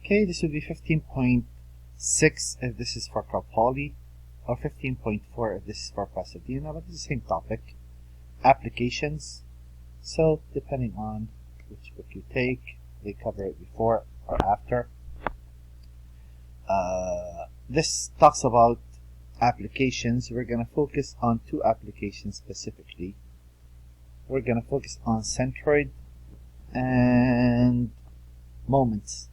Okay, this would be 15.6 if this is for Cal Poly, or 15.4 if this is for Pasadena, but it's the same topic. Applications. So, depending on which book you take, they cover it before or after. This talks about applications. We're going to focus on two applications specifically. We're going to focus on centroid and moments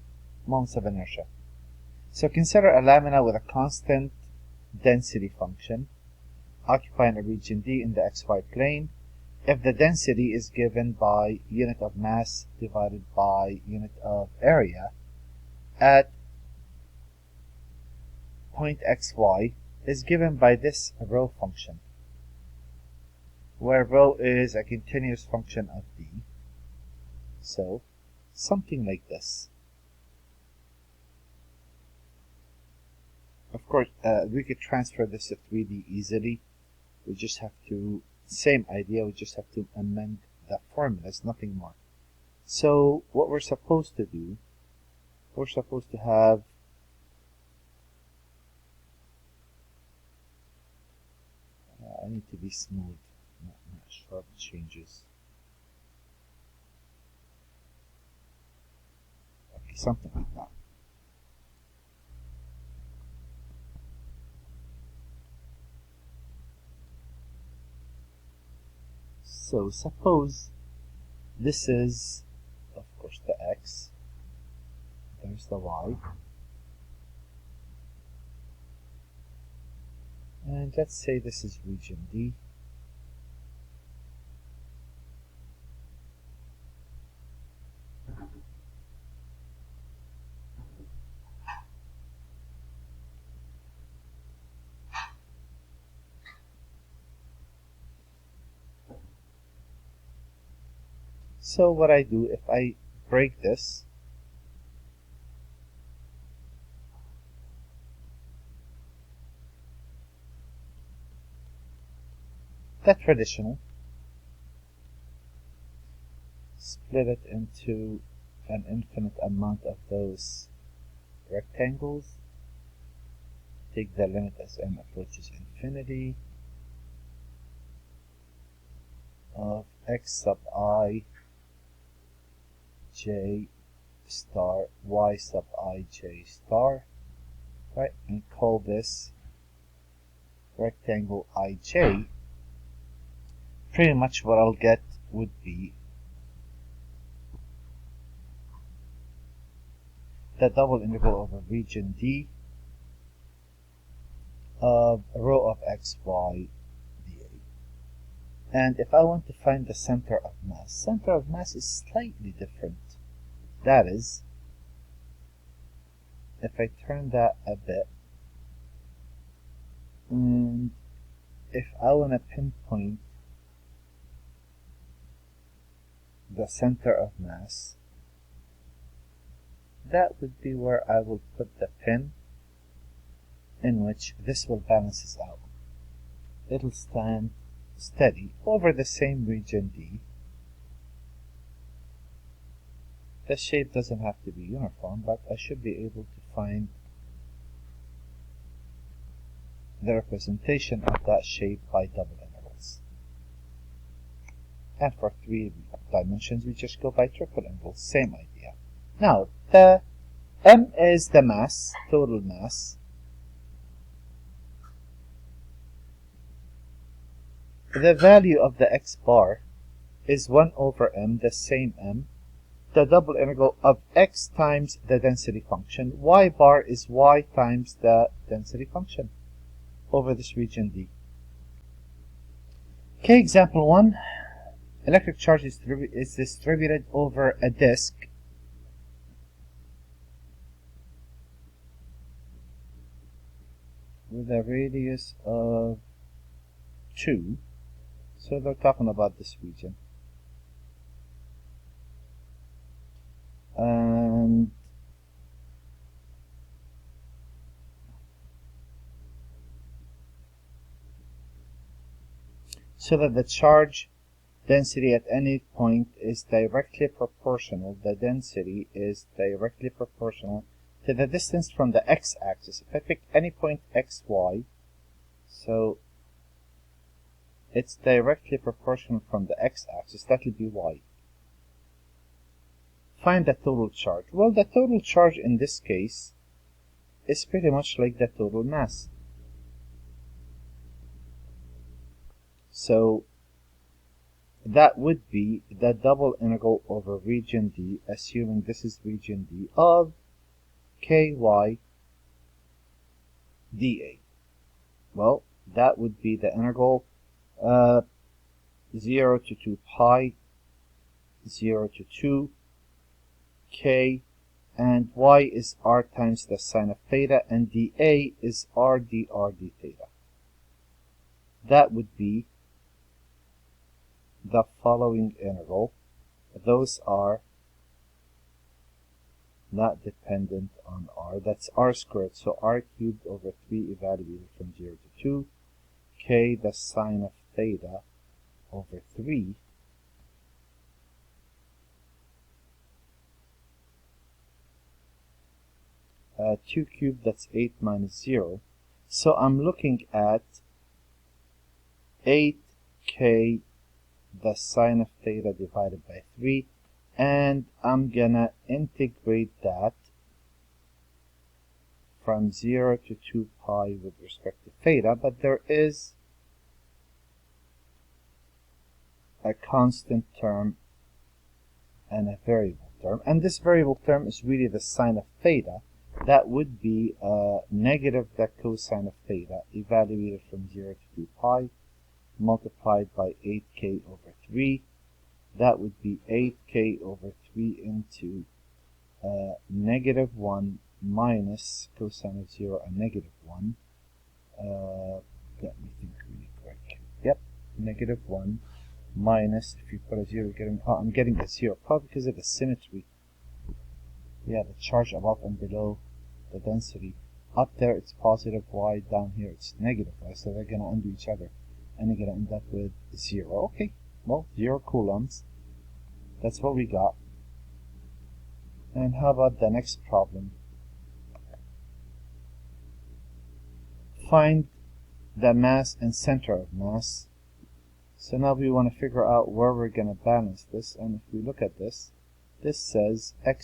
of inertia. So consider a lamina with a constant density function occupying a region D in the xy plane if the density is given by unit of mass divided by unit of area at point xy is given by this rho function, where rho is a continuous function of D. So something like this. Of course, we could transfer this to 3D easily. We just have to, same idea, we just have to amend the formulas, nothing more. So what we're supposed to do, we're supposed to have I need to be smooth, not sharp changes. Okay, something like that. So suppose this is, of course, the x, there's the y, and let's say this is region D. So what I do, if I break this, the traditional, split it into an infinite amount of those rectangles, take the limit as m approaches infinity of x sub I j star y sub I j star, right, and call this rectangle ij. Pretty much what I'll get would be the double integral over region D of rho of x, y, dA. And if I want to find the center of mass is slightly different. That is, if I turn that a bit, and if I want to pinpoint the center of mass, that would be where I will put the pin, in which this will balance this out. It'll stand steady over the same region D. The shape doesn't have to be uniform, but I should be able to find the representation of that shape by double integrals. And for 3 dimensions, we just go by triple integrals, same idea. Now, the m is the mass, total mass. The value of the x bar is 1 over m, the same m, the double integral of x times the density function. Y bar is y times the density function over this region D. Okay, example 1. Electric charge is distributed over a disk with a radius of 2. So they're talking about this region. And so that the charge density at any point is directly proportional, the density is directly proportional to the distance from the x-axis. If I pick any point x, y, so it's directly proportional from the x-axis, that will be y. Find the total charge. Well, the total charge in this case is pretty much like the total mass. So that would be the double integral over region D, assuming this is region D, of ky dA. Well, that would be the integral 0 to 2 pi, 0 to 2, k, and y is r times the sine of theta, and dA is r dr d theta. That would be the following integral. Those are not dependent on r. That's r squared, so r cubed over 3 evaluated from 0 to 2, k the sine of theta over 3, , 2 cubed, that's 8 minus 0. So I'm looking at 8k the sine of theta divided by 3, and I'm gonna integrate that from 0 to 2 pi with respect to theta, but there is a constant term and a variable term, and this variable term is really the sine of theta. That would be negative the cosine of theta evaluated from 0 to 2 pi multiplied by 8k over 3. That would be 8k over 3 into negative 1 minus cosine of 0 and negative 1. Let me think really quick. Yep, negative 1 minus, if you put a 0, I'm getting a 0, probably because of the symmetry. Yeah, the charge above and below the density. Up there it's positive y, down here it's negative y, so they're going to undo each other. And you're going to end up with 0. Okay, well, 0 coulombs. That's what we got. And how about the next problem? Find the mass and center of mass. So now we want to figure out where we're going to balance this. And if we look at this, this says y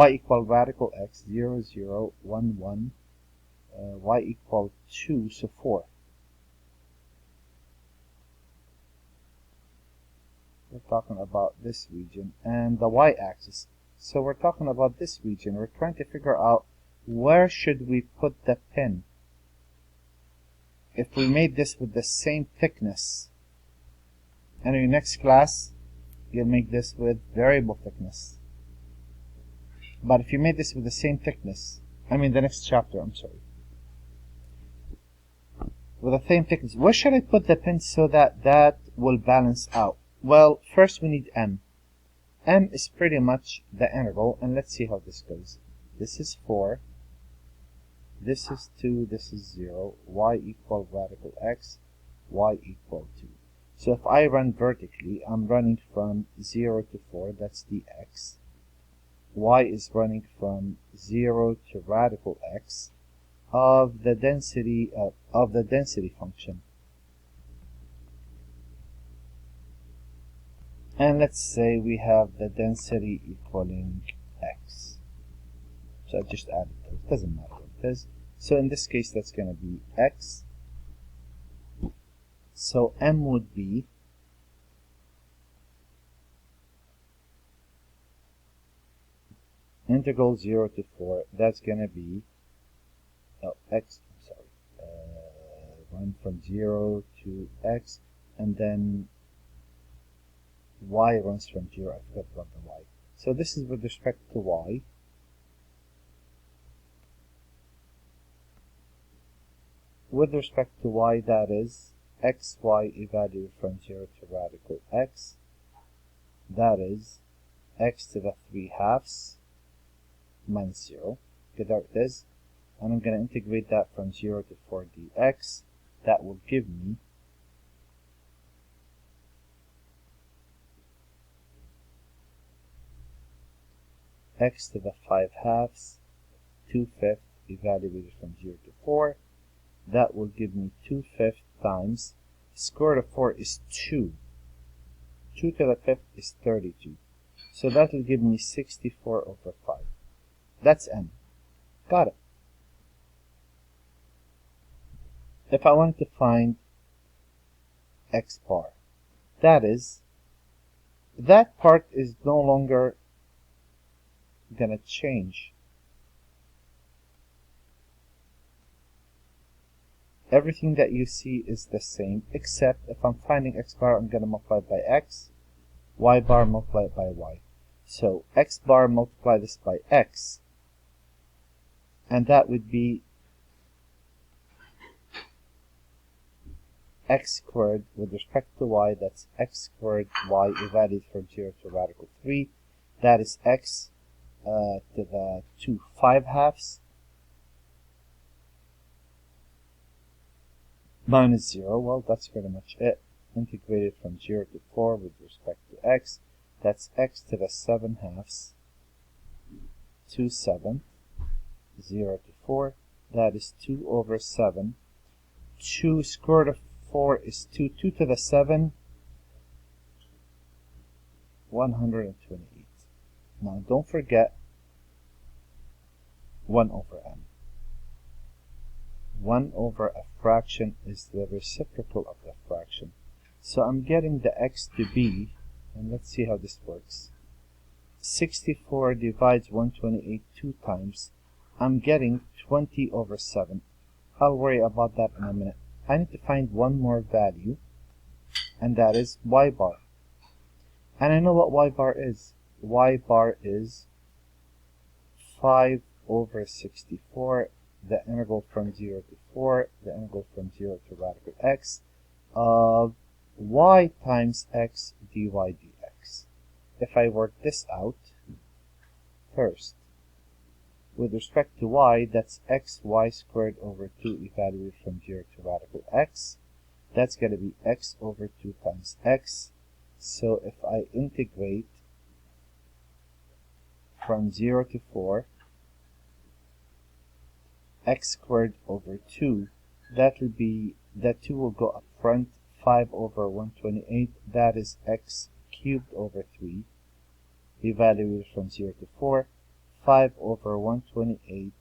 equal radical x, 0, 0, 1, 1, y equal 2, so 4. We're talking about this region and the y-axis. So we're talking about this region. We're trying to figure out where should we put the pin. If we made this with the same thickness, and in your next class, you'll make this with variable thickness. But if you made this with the same thickness, the next chapter, I'm sorry, with the same thickness, where should I put the pin so that that will balance out? Well, first we need m. M is pretty much the integral, and let's see how this goes. This is 4, this is 2, this is 0, y equal radical x, y equal 2. So if I run vertically, I'm running from 0 to 4, that's the x. Y is running from 0 to radical x of the density function. And let's say we have the density equaling x. So I just added those. It doesn't matter what it is. So in this case, that's going to be x. So m would be integral 0 to 4. That's going to be run from 0 to x, and then y runs from 0. I forgot about the y. So this is with respect to y. With respect to y, that is xy evaluated from 0 to radical x. That is x to the 3 halves minus 0. Okay, there it is. And I'm going to integrate that from 0 to 4 dx. That will give me x to the 5 halves, 2/5 evaluated from 0 to 4. That will give me 2/5 times, square root of 4 is 2. 2 to the 5th is 32. So that will give me 64 over 5. That's n. Got it. If I want to find x bar, that part is no longer going to change. Everything that you see is the same, except if I'm finding x bar, I'm going to multiply it by x, y bar multiply it by y. So x bar multiply this by x, and that would be x squared with respect to y, that's x squared y evaluated from 0 to radical 3. That is x to the 2 5 halves minus 0. Well, that's pretty much it. Integrated from 0 to 4 with respect to x. That's x to the 7 halves, 2 7, 0 to 4. That is 2 over 7. 2 square root of 4 is 2. 2 to the 7, 128. Now don't forget 1 over n. 1 over a fraction is the reciprocal of the fraction. So I'm getting the x to be, and let's see how this works. 64 divides 128 2 times. I'm getting 20 over 7. I'll worry about that in a minute. I need to find one more value, and that is y bar. And I know what y bar is. Y bar is 5 over 64, the integral from 0 to 4, the integral from 0 to radical x, of y times x dy dx. If I work this out, first, with respect to y, that's xy squared over 2 evaluated from 0 to radical x. That's going to be x over 2 times x. So if I integrate from 0 to 4, x squared over 2, that will be, that 2 will go up front, 5 over 128, that is x cubed over 3, evaluated from 0 to 4, 5 over 128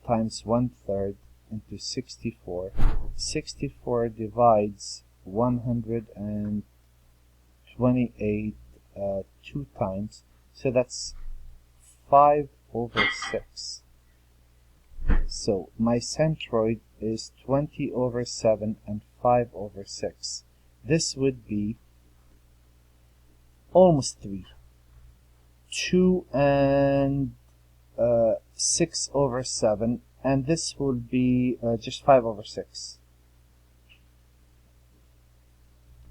times 1/3 into 64. 64 divides 128 2 times, so that's 5 over 6. So my centroid is 20 over 7 and 5 over 6. This would be almost 3. 2 and 6 over 7, and this will be just 5 over 6.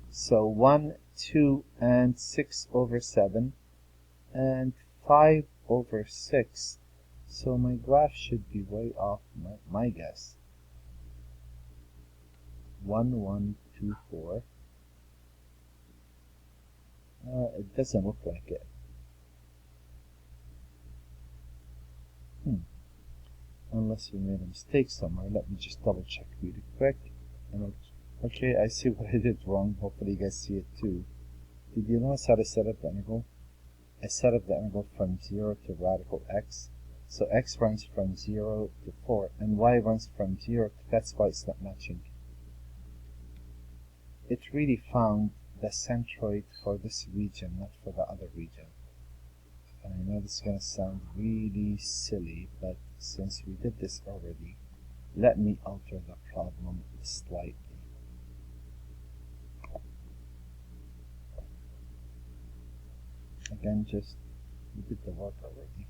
So 1, 2, and 6 over 7, and 5 over 6. So my graph should be way off, my guess. 1, 1, 2, 4. It doesn't look like it. Unless we made a mistake somewhere. Let me just double check really quick. And okay, I see what I did wrong. Hopefully you guys see it too. Did you notice how I set up the integral? I set up the integral from 0 to radical x. So x runs from 0 to 4, and y runs from 0 to, that's why it's not matching. It really found the centroid for this region, not for the other region. And I know this is going to sound really silly, but since we did this already, let me alter the problem slightly. Again, just, we did the work already.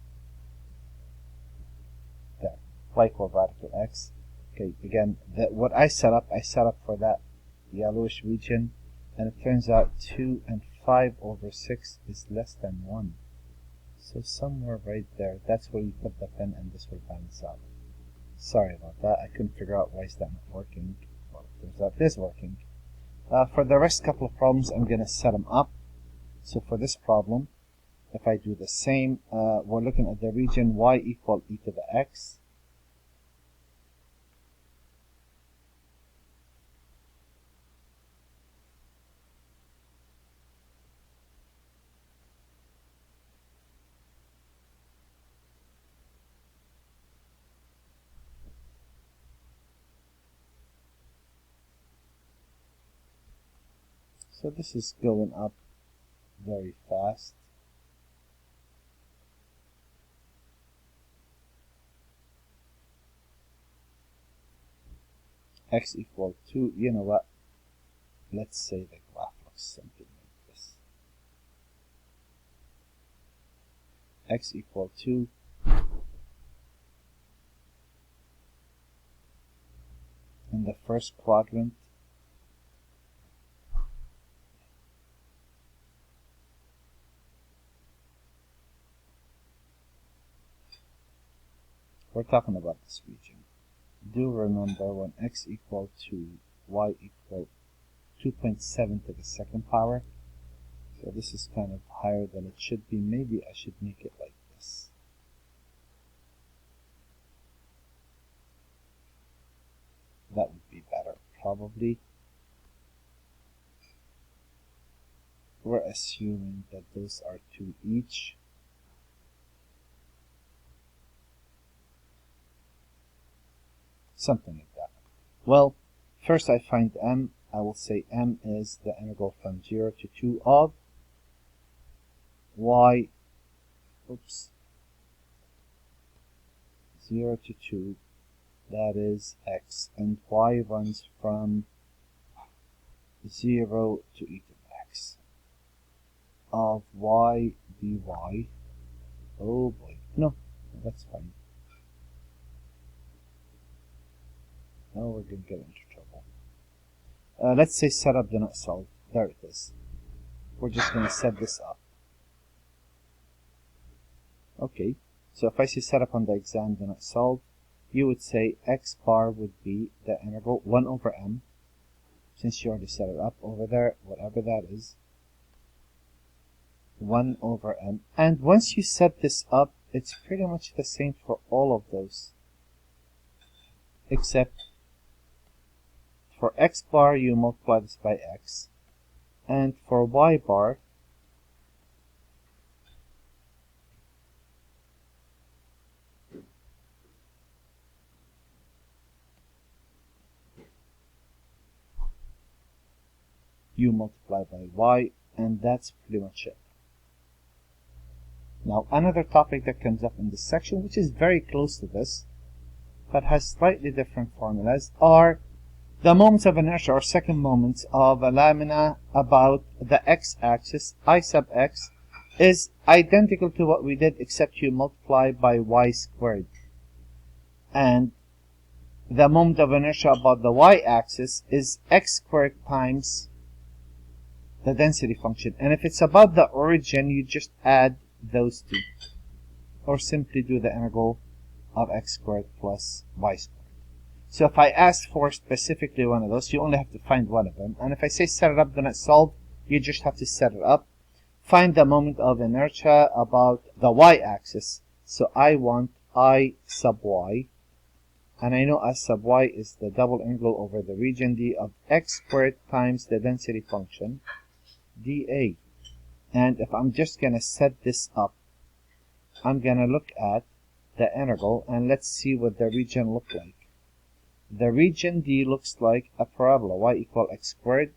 There, y equal radical x. Okay, again, what I set up for that yellowish region, and it turns out 2 and 5 over 6 is less than 1. So somewhere right there, that's where you put the pen and this will balance out. Sorry about that, I couldn't figure out why is that not working. Well, it turns out it is working. For the rest couple of problems, I'm going to set them up. So for this problem, if I do the same, we're looking at the region y equal e to the x. So this is going up very fast. X equal 2, you know what? Let's say the graph looks something like this. X equal 2. In the first quadrant. We're talking about this region. Do remember when x equal to y equal 2.7 to the second power. So this is kind of higher than it should be. Maybe I should make it like this. That would be better, probably. We're assuming that those are 2 each. Something like that. Well, first I find m. I will say m is the integral from 0 to 2 of y, 0 to 2, that is x, and y runs from 0 to e to the x, of y dy. Oh boy, no, that's fine. Now we're going to get into trouble. Let's say set up, do not solve. There it is. We're just going to set this up. Okay, so if I say set up on the exam, do not solve, you would say x bar would be the integral 1 over m, since you already set it up over there, whatever that is, 1 over m. And once you set this up, it's pretty much the same for all of those, except for x bar, you multiply this by x, and for y bar, you multiply by y, and that's pretty much it. Now, another topic that comes up in this section, which is very close to this, but has slightly different formulas, are the moments of inertia, or second moments of a lamina about the x-axis. I sub x is identical to what we did, except you multiply by y squared. And the moment of inertia about the y-axis is x squared times the density function. And if it's about the origin, you just add those two, or simply do the integral of x squared plus y squared. So if I ask for specifically one of those, you only have to find one of them. And if I say set it up, do not solve, you just have to set it up. Find the moment of inertia about the y-axis. So I want I sub y. And I know I sub y is the double integral over the region D of x squared times the density function, dA. And if I'm just going to set this up, I'm going to look at the integral, and let's see what the region looks like. The region D looks like a parabola, y equal x squared.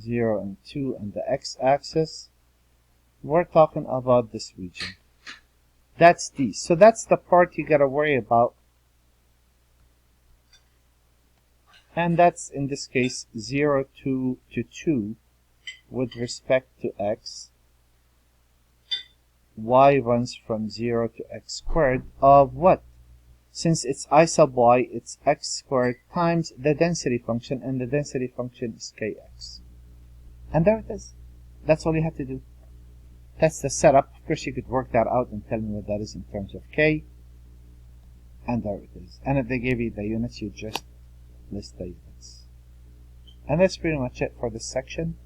Zero and 2 and the x-axis. We're talking about this region. That's D. So that's the part you gotta worry about. And that's, in this case, 0 to 2 with respect to x. Y runs from 0 to x squared of what? Since it's I sub y, it's x squared times the density function, and the density function is kx. And there it is. That's all you have to do. That's the setup. Of course, you could work that out and tell me what that is in terms of k. and there it is. And if they give you the units, you just list the units. And that's pretty much it for this section.